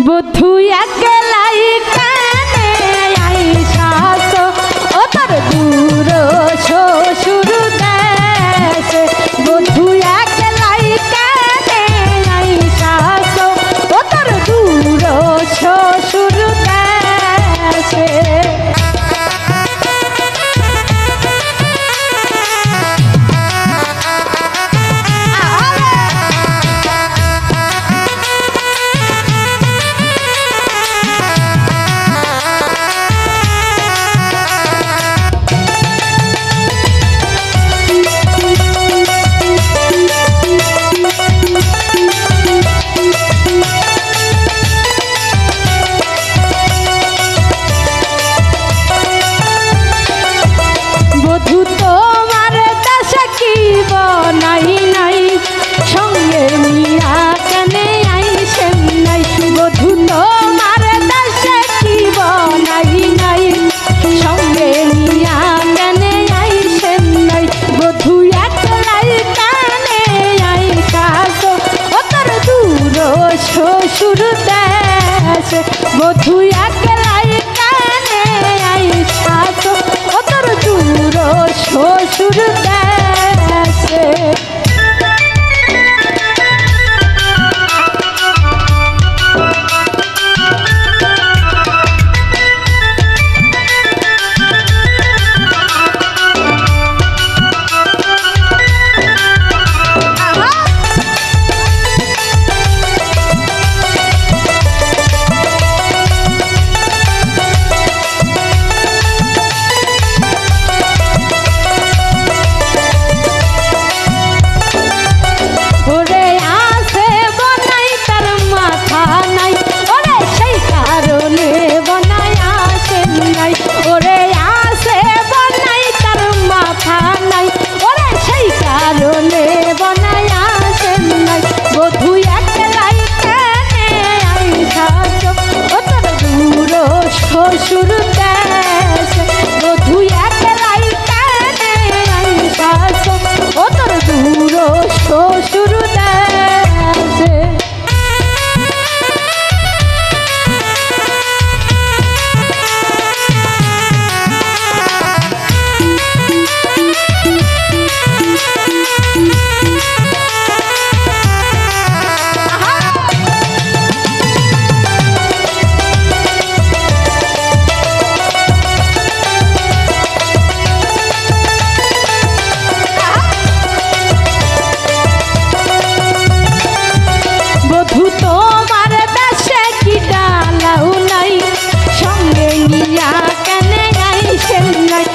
বধু একলাই কানে আইসাস ও তোর দূর শ্বশুর দেশ বধু একলাই কানে আইসাস ও তোর দূর শ্বশুর দেশে শ্বশুর দেশ বধু একলাই কানে আইসাস ও তোর দূর শ্বশুর দেশে শ্বশুর দেশ বধু একলাই কানে আইসাস ও তোর দূর শ্বশুর দেশে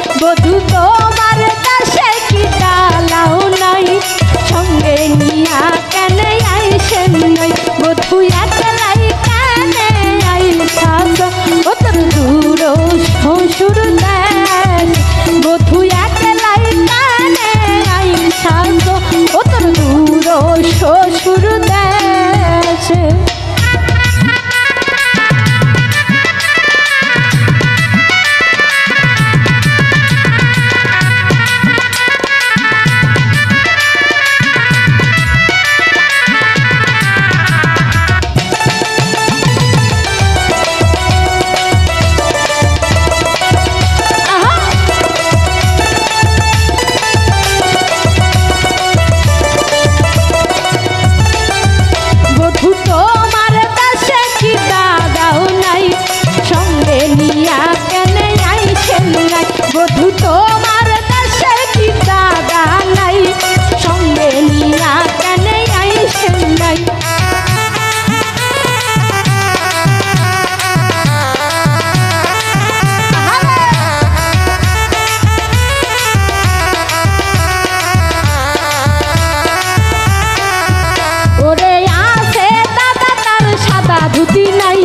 বধু তোমার দেশে কি ডালাও নাই সঙ্গে নিয়া কেন আইসেন নাই বধু একলাই কানে আইসাস ও তোর দূর শ্বশুর দেশ বধু একলাই কানে আইসাস ও তোর দূর শ্বশুর দেশে বধু তোমার দেশে কি দাদা নাই সঙ্গে নিয়া কেন আইসেন নাই ওরে আছে দাদা তার সাদা ধুতি নাই